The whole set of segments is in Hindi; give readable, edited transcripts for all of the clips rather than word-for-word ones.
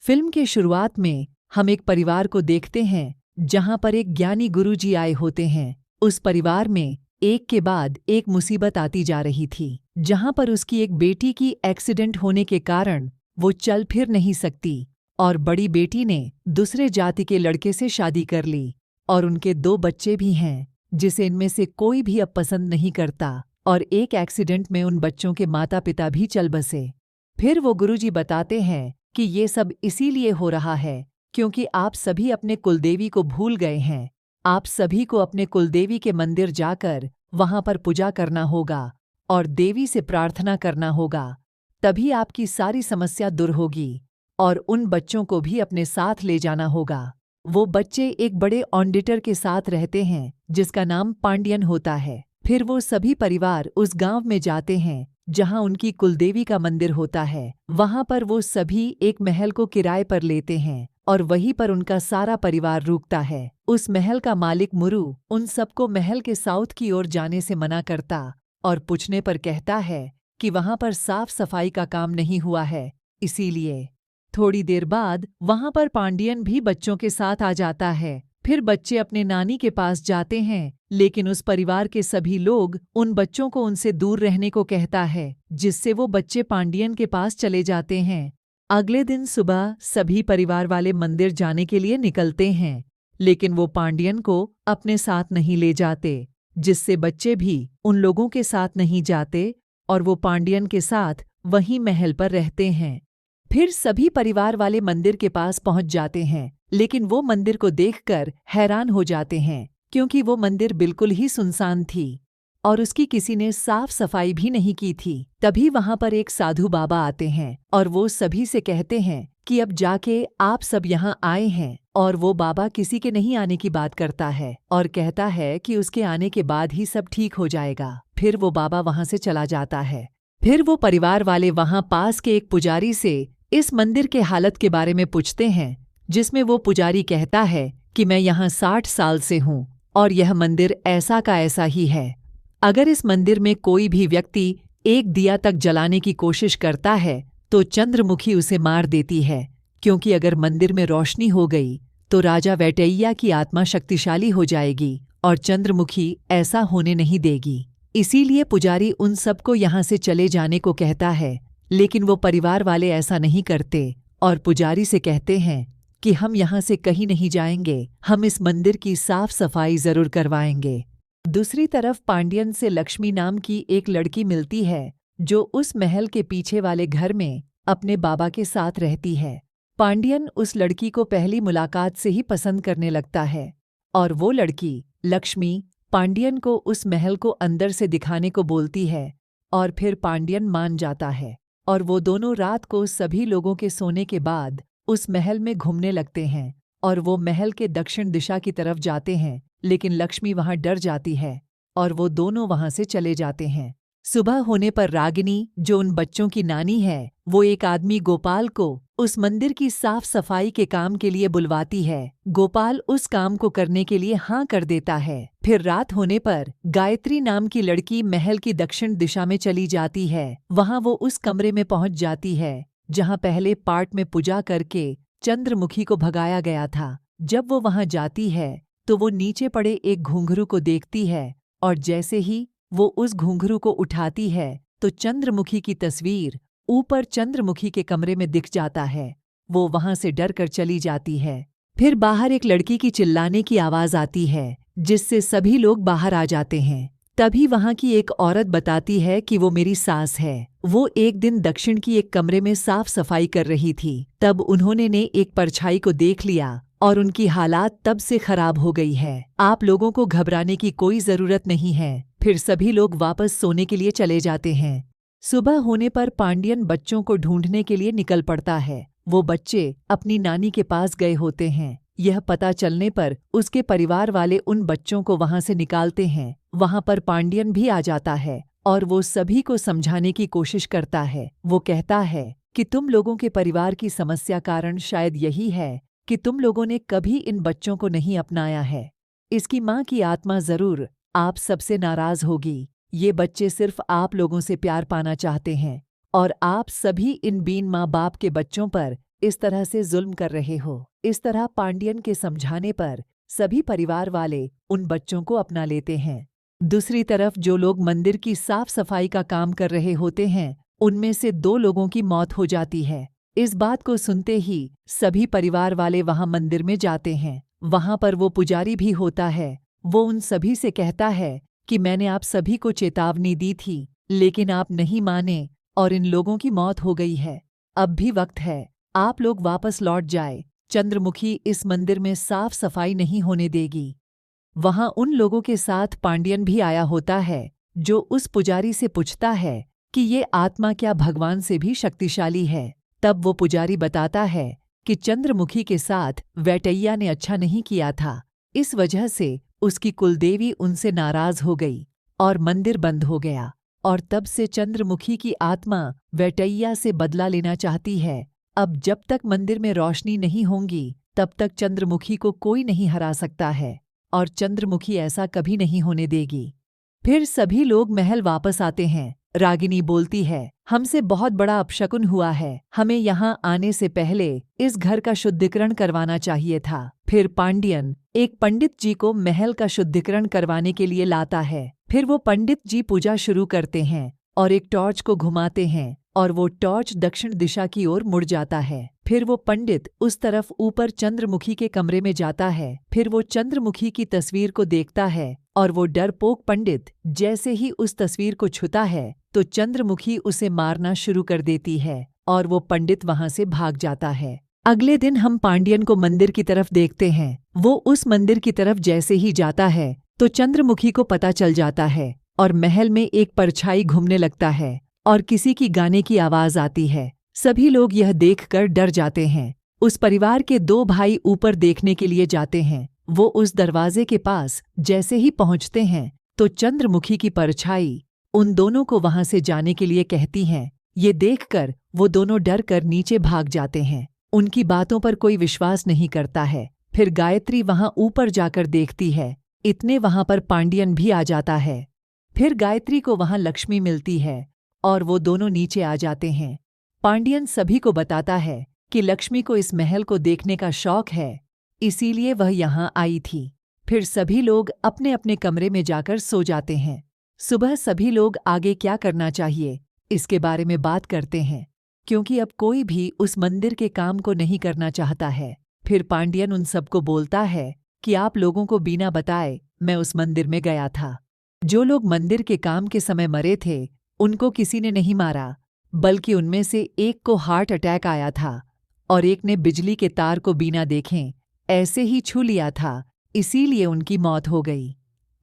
फिल्म के शुरुआत में हम एक परिवार को देखते हैं जहां पर एक ज्ञानी गुरुजी आए होते हैं। उस परिवार में एक के बाद एक मुसीबत आती जा रही थी, जहां पर उसकी एक बेटी की एक्सीडेंट होने के कारण वो चल फिर नहीं सकती और बड़ी बेटी ने दूसरे जाति के लड़के से शादी कर ली और उनके 2 बच्चे भी हैं जिसे इनमें से कोई भी अब पसंद नहीं करता और एक एक्सीडेंट में उन बच्चों के माता पिता भी चल बसे। फिर वो गुरुजी बताते हैं कि ये सब इसीलिए हो रहा है क्योंकि आप सभी अपने कुलदेवी को भूल गए हैं। आप सभी को अपने कुलदेवी के मंदिर जाकर वहां पर पूजा करना होगा और देवी से प्रार्थना करना होगा, तभी आपकी सारी समस्या दूर होगी और उन बच्चों को भी अपने साथ ले जाना होगा। वो बच्चे एक बड़े ऑडिटर के साथ रहते हैं जिसका नाम पांडियन होता है। फिर वो सभी परिवार उस गांव में जाते हैं जहां उनकी कुलदेवी का मंदिर होता है। वहां पर वो सभी एक महल को किराए पर लेते हैं और वहीं पर उनका सारा परिवार रुकता है। उस महल का मालिक मुरु उन सबको महल के साउथ की ओर जाने से मना करता और पूछने पर कहता है कि वहां पर साफ सफाई का काम नहीं हुआ है, इसीलिए। थोड़ी देर बाद वहां पर पांडियन भी बच्चों के साथ आ जाता है। फिर बच्चे अपने नानी के पास जाते हैं, लेकिन उस परिवार के सभी लोग उन बच्चों को उनसे दूर रहने को कहता है, जिससे वो बच्चे पांडियन के पास चले जाते हैं। अगले दिन सुबह सभी परिवार वाले मंदिर जाने के लिए निकलते हैं, लेकिन वो पांडियन को अपने साथ नहीं ले जाते, जिससे बच्चे भी उन लोगों के साथ नहीं जाते और वो पांडियन के साथ वहीं महल पर रहते हैं। फिर सभी परिवार वाले मंदिर के पास पहुंच जाते हैं, लेकिन वो मंदिर को देखकर हैरान हो जाते हैं क्योंकि वो मंदिर बिल्कुल ही सुनसान थी और उसकी किसी ने साफ सफाई भी नहीं की थी। तभी वहां पर एक साधु बाबा आते हैं और वो सभी से कहते हैं कि अब जाके आप सब यहाँ आए हैं, और वो बाबा किसी के नहीं आने की बात करता है और कहता है कि उसके आने के बाद ही सब ठीक हो जाएगा। फिर वो बाबा वहां से चला जाता है। फिर वो परिवार वाले वहां पास के एक पुजारी से इस मंदिर के हालत के बारे में पूछते हैं, जिसमें वो पुजारी कहता है कि मैं यहाँ 60 साल से हूँ और यह मंदिर ऐसा का ऐसा ही है। अगर इस मंदिर में कोई भी व्यक्ति एक दिया तक जलाने की कोशिश करता है तो चंद्रमुखी उसे मार देती है, क्योंकि अगर मंदिर में रोशनी हो गई तो राजा वैटैया की आत्मा शक्तिशाली हो जाएगी और चंद्रमुखी ऐसा होने नहीं देगी। इसीलिए पुजारी उन सबको यहाँ से चले जाने को कहता है, लेकिन वो परिवार वाले ऐसा नहीं करते और पुजारी से कहते हैं कि हम यहाँ से कहीं नहीं जाएंगे, हम इस मंदिर की साफ सफाई जरूर करवाएंगे। दूसरी तरफ पांडियन से लक्ष्मी नाम की एक लड़की मिलती है जो उस महल के पीछे वाले घर में अपने बाबा के साथ रहती है। पांडियन उस लड़की को पहली मुलाकात से ही पसंद करने लगता है और वो लड़की लक्ष्मी पांडियन को उस महल को अंदर से दिखाने को बोलती है और फिर पांडियन मान जाता है और वो दोनों रात को सभी लोगों के सोने के बाद उस महल में घूमने लगते हैं और वो महल के दक्षिण दिशा की तरफ जाते हैं, लेकिन लक्ष्मी वहां डर जाती है और वो दोनों वहां से चले जाते हैं। सुबह होने पर रागिनी, जो उन बच्चों की नानी है, वो एक आदमी गोपाल को उस मंदिर की साफ सफाई के काम के लिए बुलवाती है। गोपाल उस काम को करने के लिए हाँ कर देता है। फिर रात होने पर गायत्री नाम की लड़की महल की दक्षिण दिशा में चली जाती है। वहां वो उस कमरे में पहुंच जाती है जहां पहले पाठ में पूजा करके चंद्रमुखी को भगाया गया था। जब वो वहां जाती है तो वो नीचे पड़े एक घुंघरू को देखती है और जैसे ही वो उस घुंघरू को उठाती है तो चंद्रमुखी की तस्वीर ऊपर चंद्रमुखी के कमरे में दिख जाता है। वो वहां से डर कर चली जाती है। फिर बाहर एक लड़की की चिल्लाने की आवाज आती है, जिससे सभी लोग बाहर आ जाते हैं। तभी वहां की एक औरत बताती है कि वो मेरी सास है। वो एक दिन दक्षिण की एक कमरे में साफ सफाई कर रही थी, तब उन्होंने एक परछाई को देख लिया और उनकी हालात तब से खराब हो गई है। आप लोगों को घबराने की कोई जरूरत नहीं है। फिर सभी लोग वापस सोने के लिए चले जाते हैं। सुबह होने पर पांडियन बच्चों को ढूंढने के लिए निकल पड़ता है। वो बच्चे अपनी नानी के पास गए होते हैं। यह पता चलने पर उसके परिवार वाले उन बच्चों को वहां से निकालते हैं। वहां पर पांडियन भी आ जाता है और वो सभी को समझाने की कोशिश करता है। वो कहता है कि तुम लोगों के परिवार की समस्या कारण शायद यही है कि तुम लोगों ने कभी इन बच्चों को नहीं अपनाया है। इसकी माँ की आत्मा जरूर आप सबसे नाराज होगी। ये बच्चे सिर्फ आप लोगों से प्यार पाना चाहते हैं और आप सभी इन बीन माँ बाप के बच्चों पर इस तरह से जुल्म कर रहे हो। इस तरह पांडियन के समझाने पर सभी परिवार वाले उन बच्चों को अपना लेते हैं। दूसरी तरफ जो लोग मंदिर की साफ सफाई का काम कर रहे होते हैं, उनमें से 2 लोगों की मौत हो जाती है। इस बात को सुनते ही सभी परिवार वाले वहां मंदिर में जाते हैं। वहां पर वो पुजारी भी होता है। वो उन सभी से कहता है कि मैंने आप सभी को चेतावनी दी थी, लेकिन आप नहीं माने और इन लोगों की मौत हो गई है। अब भी वक्त है, आप लोग वापस लौट जाए। चंद्रमुखी इस मंदिर में साफ सफाई नहीं होने देगी। वहां उन लोगों के साथ पांडियन भी आया होता है, जो उस पुजारी से पूछता है कि ये आत्मा क्या भगवान से भी शक्तिशाली है। तब वो पुजारी बताता है कि चंद्रमुखी के साथ वैटैया ने अच्छा नहीं किया था, इस वजह से उसकी कुलदेवी उनसे नाराज हो गई और मंदिर बंद हो गया। और तब से चंद्रमुखी की आत्मा वैटैया से बदला लेना चाहती है। अब जब तक मंदिर में रोशनी नहीं होंगी, तब तक चंद्रमुखी को कोई नहीं हरा सकता है और चंद्रमुखी ऐसा कभी नहीं होने देगी। फिर सभी लोग महल वापस आते हैं। रागिनी बोलती है, हमसे बहुत बड़ा अपशकुन हुआ है। हमें यहाँ आने से पहले इस घर का शुद्धिकरण करवाना चाहिए था। फिर पांडियन एक पंडित जी को महल का शुद्धिकरण करवाने के लिए लाता है। फिर वो पंडित जी पूजा शुरू करते हैं और एक टॉर्च को घुमाते हैं और वो टॉर्च दक्षिण दिशा की ओर मुड़ जाता है। फिर वो पंडित उस तरफ ऊपर चंद्रमुखी के कमरे में जाता है। फिर वो चंद्रमुखी की तस्वीर को देखता है और वो डरपोक पंडित जैसे ही उस तस्वीर को छूता है तो चंद्रमुखी उसे मारना शुरू कर देती है और वो पंडित वहां से भाग जाता है। अगले दिन हम पांडियन को मंदिर की तरफ देखते हैं। वो उस मंदिर की तरफ जैसे ही जाता है तो चंद्रमुखी को पता चल जाता है और महल में एक परछाई घूमने लगता है और किसी की गाने की आवाज आती है। सभी लोग यह देखकर डर जाते हैं। उस परिवार के 2 भाई ऊपर देखने के लिए जाते हैं। वो उस दरवाजे के पास जैसे ही पहुंचते हैं तो चंद्रमुखी की परछाई उन दोनों को वहां से जाने के लिए कहती हैं। ये देखकर वो दोनों डर कर नीचे भाग जाते हैं। उनकी बातों पर कोई विश्वास नहीं करता है। फिर गायत्री वहां ऊपर जाकर देखती है। इतने वहां पर पांडियन भी आ जाता है। फिर गायत्री को वहां लक्ष्मी मिलती है और वो दोनों नीचे आ जाते हैं। पांडियन सभी को बताता है कि लक्ष्मी को इस महल को देखने का शौक है, इसीलिए वह यहाँ आई थी। फिर सभी लोग अपने अपने कमरे में जाकर सो जाते हैं। सुबह सभी लोग आगे क्या करना चाहिए इसके बारे में बात करते हैं, क्योंकि अब कोई भी उस मंदिर के काम को नहीं करना चाहता है। फिर पांडियन उन सबको बोलता है कि आप लोगों को बिना बताए मैं उस मंदिर में गया था। जो लोग मंदिर के काम के समय मरे थे उनको किसी ने नहीं मारा, बल्कि उनमें से एक को हार्ट अटैक आया था और एक ने बिजली के तार को बिना देखें ऐसे ही छू लिया था, इसीलिए उनकी मौत हो गई।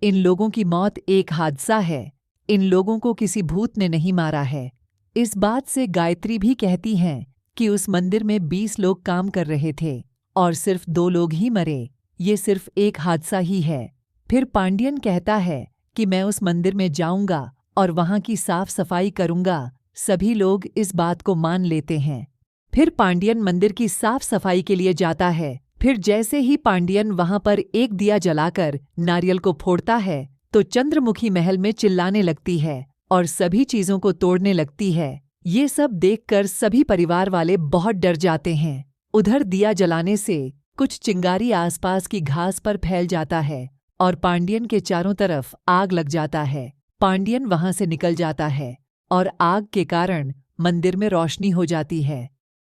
इन लोगों की मौत एक हादसा है। इन लोगों को किसी भूत ने नहीं मारा है। इस बात से गायत्री भी कहती हैं कि उस मंदिर में 20 लोग काम कर रहे थे और सिर्फ 2 लोग ही मरे। ये सिर्फ एक हादसा ही है। फिर पांडियन कहता है कि मैं उस मंदिर में जाऊंगा और वहां की साफ सफाई करूंगा। सभी लोग इस बात को मान लेते हैं। फिर पांडियन मंदिर की साफ सफाई के लिए जाता है। फिर जैसे ही पांडियन वहां पर एक दिया जलाकर नारियल को फोड़ता है तो चंद्रमुखी महल में चिल्लाने लगती है और सभी चीजों को तोड़ने लगती है। ये सब देखकर सभी परिवार वाले बहुत डर जाते हैं। उधर दिया जलाने से कुछ चिंगारी आसपास की घास पर फैल जाता है और पांडियन के चारों तरफ आग लग जाता है। पांडियन वहां से निकल जाता है और आग के कारण मंदिर में रोशनी हो जाती है।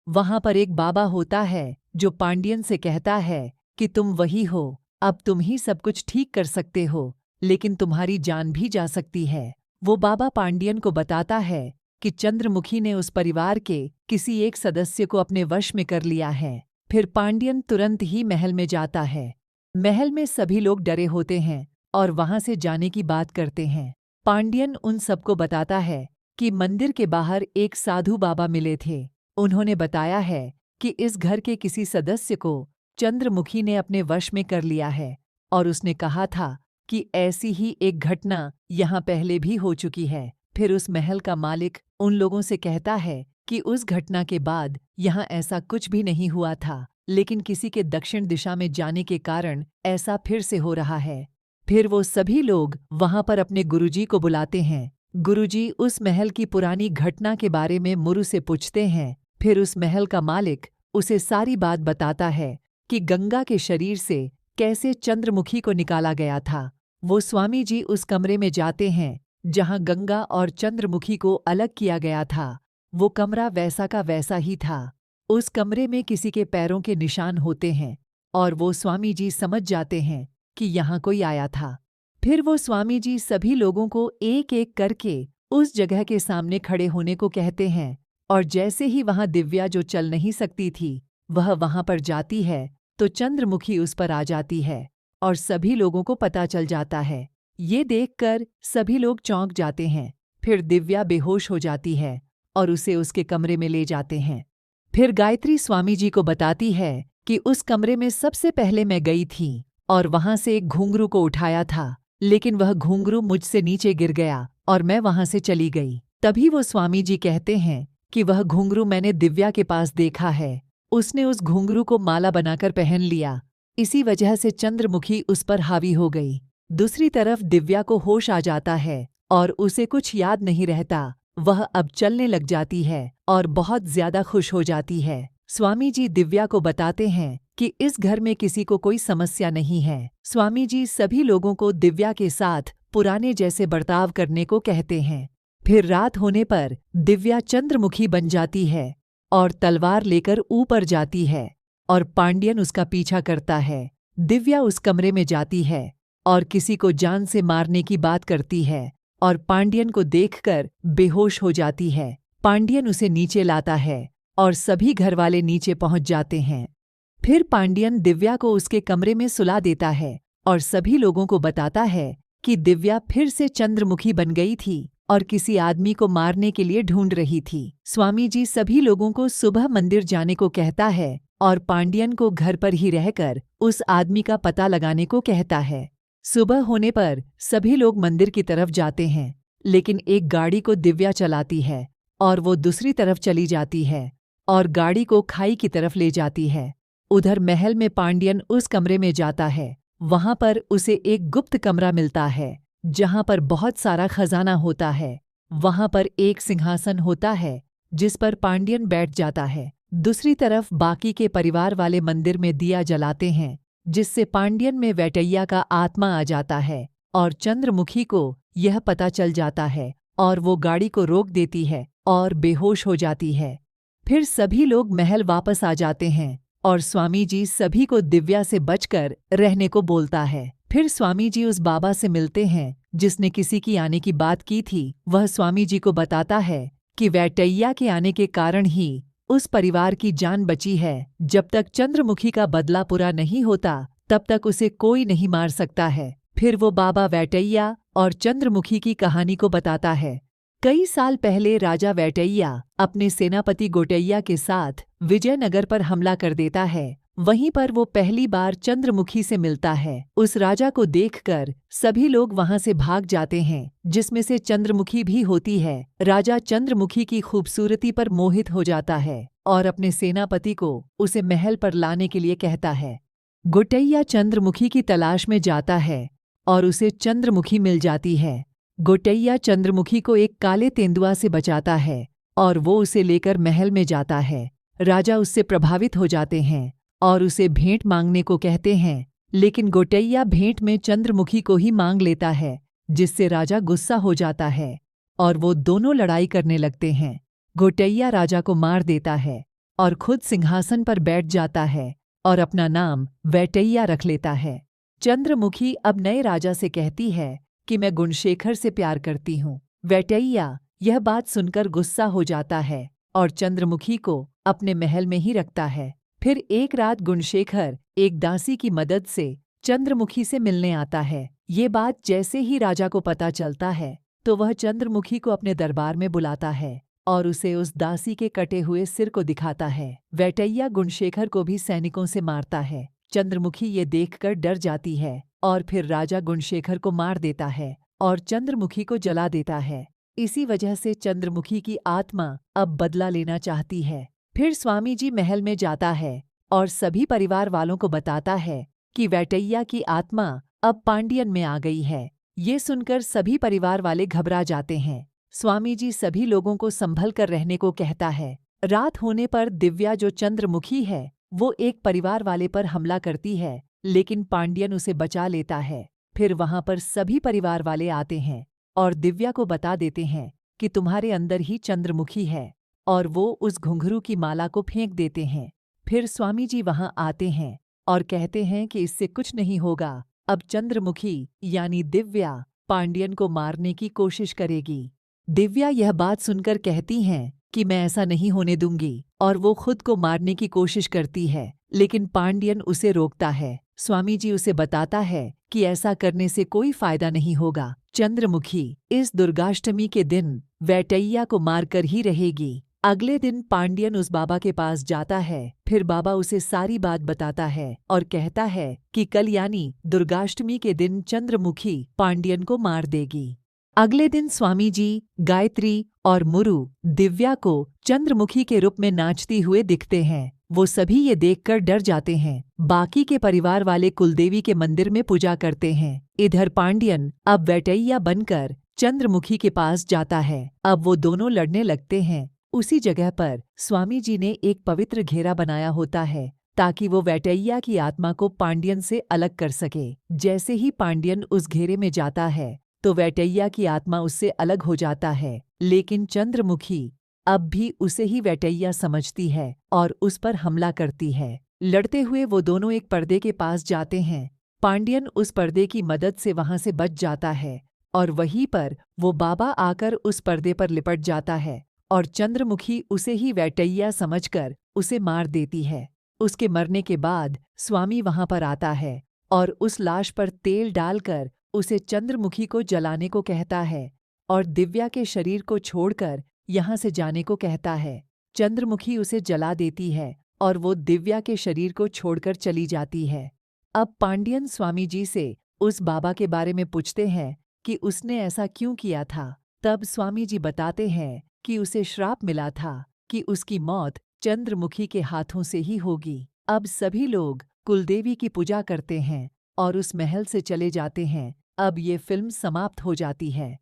वहां पर एक बाबा होता है जो पांडियन से कहता है कि तुम वही हो, अब तुम ही सब कुछ ठीक कर सकते हो, लेकिन तुम्हारी जान भी जा सकती है। वो बाबा पांडियन को बताता है कि चंद्रमुखी ने उस परिवार के किसी एक सदस्य को अपने वश में कर लिया है। फिर पांडियन तुरंत ही महल में जाता है। महल में सभी लोग डरे होते हैं और वहां से जाने की बात करते हैं। पांडियन उन सबको बताता है कि मंदिर के बाहर एक साधु बाबा मिले थे। उन्होंने बताया है कि इस घर के किसी सदस्य को चंद्रमुखी ने अपने वश में कर लिया है और उसने कहा था कि ऐसी ही एक घटना यहाँ पहले भी हो चुकी है। फिर उस महल का मालिक उन लोगों से कहता है कि उस घटना के बाद यहाँ ऐसा कुछ भी नहीं हुआ था, लेकिन किसी के दक्षिण दिशा में जाने के कारण ऐसा फिर से हो रहा है। फिर वो सभी लोग वहां पर अपने गुरुजी को बुलाते हैं। गुरुजी उस महल की पुरानी घटना के बारे में मुरु से पूछते हैं। फिर उस महल का मालिक उसे सारी बात बताता है कि गंगा के शरीर से कैसे चंद्रमुखी को निकाला गया था। वो स्वामी जी उस कमरे में जाते हैं जहां गंगा और चंद्रमुखी को अलग किया गया था। वो कमरा वैसा का वैसा ही था। उस कमरे में किसी के पैरों के निशान होते हैं और वो स्वामी जी समझ जाते हैं कि यहाँ कोई आया था। फिर वो स्वामी जी सभी लोगों को एक एक करके उस जगह के सामने खड़े होने को कहते हैं और जैसे ही वहां दिव्या जो चल नहीं सकती थी वह वहां पर जाती है तो चंद्रमुखी उस पर आ जाती है और सभी लोगों को पता चल जाता है। ये देखकर सभी लोग चौंक जाते हैं। फिर दिव्या बेहोश हो जाती है और उसे उसके कमरे में ले जाते हैं। फिर गायत्री स्वामी जी को बताती है कि उस कमरे में सबसे पहले मैं गई थी और वहां से एक घुंघरू को उठाया था, लेकिन वह घुंघरू मुझसे नीचे गिर गया और मैं वहां से चली गई। तभी वो स्वामी जी कहते हैं कि वह घुंघरू मैंने दिव्या के पास देखा है। उसने उस घुंघरू को माला बनाकर पहन लिया, इसी वजह से चंद्रमुखी उस पर हावी हो गई। दूसरी तरफ दिव्या को होश आ जाता है और उसे कुछ याद नहीं रहता। वह अब चलने लग जाती है और बहुत ज्यादा खुश हो जाती है। स्वामी जी दिव्या को बताते हैं कि इस घर में किसी को कोई समस्या नहीं है। स्वामी जी सभी लोगों को दिव्या के साथ पुराने जैसे बर्ताव करने को कहते हैं। फिर रात होने पर दिव्या चंद्रमुखी बन जाती है और तलवार लेकर ऊपर जाती है और पांड्यन उसका पीछा करता है। दिव्या उस कमरे में जाती है और किसी को जान से मारने की बात करती है और पांड्यन को देखकर बेहोश हो जाती है। पांड्यन उसे नीचे लाता है और सभी घरवाले नीचे पहुंच जाते हैं। फिर पांड्यन दिव्या को उसके कमरे में सुला देता है और सभी लोगों को बताता है कि दिव्या फिर से चंद्रमुखी बन गई थी और किसी आदमी को मारने के लिए ढूंढ रही थी। स्वामी जी सभी लोगों को सुबह मंदिर जाने को कहता है और पांड्यन को घर पर ही रहकर उस आदमी का पता लगाने को कहता है। सुबह होने पर सभी लोग मंदिर की तरफ जाते हैं, लेकिन एक गाड़ी को दिव्या चलाती है और वो दूसरी तरफ चली जाती है और गाड़ी को खाई की तरफ ले जाती है। उधर महल में पांड्यन उस कमरे में जाता है। वहां पर उसे एक गुप्त कमरा मिलता है जहां पर बहुत सारा खजाना होता है। वहां पर एक सिंहासन होता है जिस पर पांड्यन बैठ जाता है। दूसरी तरफ बाकी के परिवार वाले मंदिर में दिया जलाते हैं, जिससे पांड्यन में वैटैया का आत्मा आ जाता है और चंद्रमुखी को यह पता चल जाता है और वो गाड़ी को रोक देती है और बेहोश हो जाती है। फिर सभी लोग महल वापस आ जाते हैं और स्वामी जी सभी को दिव्या से बचकर रहने को बोलता है। फिर स्वामी जी उस बाबा से मिलते हैं जिसने किसी की आने की बात की थी। वह स्वामी जी को बताता है कि वैटैया के आने के कारण ही उस परिवार की जान बची है। जब तक चंद्रमुखी का बदला पूरा नहीं होता तब तक उसे कोई नहीं मार सकता है। फिर वो बाबा वैटैया और चंद्रमुखी की कहानी को बताता है। कई साल पहले राजा वैटैया अपने सेनापति गोटैया के साथ विजयनगर पर हमला कर देता है। वहीं पर वो पहली बार चंद्रमुखी से मिलता है। उस राजा को देखकर सभी लोग वहां से भाग जाते हैं, जिसमें से चंद्रमुखी भी होती है। राजा चंद्रमुखी की खूबसूरती पर मोहित हो जाता है और अपने सेनापति को उसे महल पर लाने के लिए कहता है। गोटैया चंद्रमुखी की तलाश में जाता है और उसे चंद्रमुखी मिल जाती है। गोटैया चंद्रमुखी को एक काले तेंदुआ से बचाता है और वो उसे लेकर महल में जाता है। राजा उससे प्रभावित हो जाते हैं और उसे भेंट मांगने को कहते हैं, लेकिन गोटैया भेंट में चंद्रमुखी को ही मांग लेता है, जिससे राजा गुस्सा हो जाता है और वो दोनों लड़ाई करने लगते हैं। गोटैया राजा को मार देता है और खुद सिंहासन पर बैठ जाता है और अपना नाम वैटैया रख लेता है। चंद्रमुखी अब नए राजा से कहती है कि मैं गुणशेखर से प्यार करती हूँ। वैटैया यह बात सुनकर गुस्सा हो जाता है और चंद्रमुखी को अपने महल में ही रखता है। फिर एक रात गुणशेखर एक दासी की मदद से चंद्रमुखी से मिलने आता है। ये बात जैसे ही राजा को पता चलता है तो वह चंद्रमुखी को अपने दरबार में बुलाता है और उसे उस दासी के कटे हुए सिर को दिखाता है। वैटैया गुणशेखर को भी सैनिकों से मारता है। चंद्रमुखी ये देखकर डर जाती है और फिर राजा गुणशेखर को मार देता है और चंद्रमुखी को जला देता है। इसी वजह से चंद्रमुखी की आत्मा अब बदला लेना चाहती है। फिर स्वामी जी महल में जाता है और सभी परिवार वालों को बताता है कि वैटैया की आत्मा अब पांड्यन में आ गई है। ये सुनकर सभी परिवार वाले घबरा जाते हैं। स्वामी जी सभी लोगों को संभल कर रहने को कहता है। रात होने पर दिव्या जो चंद्रमुखी है वो एक परिवार वाले पर हमला करती है, लेकिन पांड्यन उसे बचा लेता है। फिर वहां पर सभी परिवार वाले आते हैं और दिव्या को बता देते हैं कि तुम्हारे अंदर ही चंद्रमुखी है, और वो उस घुंघरू की माला को फेंक देते हैं। फिर स्वामी जी वहां आते हैं और कहते हैं कि इससे कुछ नहीं होगा। अब चंद्रमुखी यानी दिव्या पांड्यन को मारने की कोशिश करेगी। दिव्या यह बात सुनकर कहती हैं कि मैं ऐसा नहीं होने दूंगी, और वो खुद को मारने की कोशिश करती है, लेकिन पांड्यन उसे रोकता है। स्वामी जी उसे बताता है कि ऐसा करने से कोई फायदा नहीं होगा। चंद्रमुखी इस दुर्गाष्टमी के दिन वैटैया को मारकर ही रहेगी। अगले दिन पांड्यन उस बाबा के पास जाता है। फिर बाबा उसे सारी बात बताता है और कहता है कि कल यानी दुर्गाष्टमी के दिन चंद्रमुखी पांड्यन को मार देगी। अगले दिन स्वामी जी, गायत्री और मुरु दिव्या को चंद्रमुखी के रूप में नाचती हुए दिखते हैं। वो सभी ये देखकर डर जाते हैं। बाकी के परिवार वाले कुलदेवी के मंदिर में पूजा करते हैं। इधर पांड्यन अब वैटैया बनकर चंद्रमुखी के पास जाता है। अब वो दोनों लड़ने लगते हैं। उसी जगह पर स्वामी जी ने एक पवित्र घेरा बनाया होता है ताकि वो वैटैया की आत्मा को पांड्यन से अलग कर सके। जैसे ही पांड्यन उस घेरे में जाता है तो वैटैया की आत्मा उससे अलग हो जाता है, लेकिन चंद्रमुखी अब भी उसे ही वैटैया समझती है और उस पर हमला करती है। लड़ते हुए वो दोनों एक पर्दे के पास जाते हैं। पांड्यन उस पर्दे की मदद से वहां से बच जाता है और वहीं पर वो बाबा आकर उस पर्दे पर लिपट जाता है और चंद्रमुखी उसे ही वैटैया समझकर उसे मार देती है। उसके मरने के बाद स्वामी वहां पर आता है और उस लाश पर तेल डालकर उसे चंद्रमुखी को जलाने को कहता है और दिव्या के शरीर को छोड़कर यहाँ से जाने को कहता है। चंद्रमुखी उसे जला देती है और वो दिव्या के शरीर को छोड़कर चली जाती है। अब पांड्यन स्वामी जी से उस बाबा के बारे में पूछते हैं कि उसने ऐसा क्यों किया था। तब स्वामी जी बताते हैं कि उसे श्राप मिला था कि उसकी मौत चंद्रमुखी के हाथों से ही होगी। अब सभी लोग कुलदेवी की पूजा करते हैं और उस महल से चले जाते हैं। अब ये फिल्म समाप्त हो जाती है।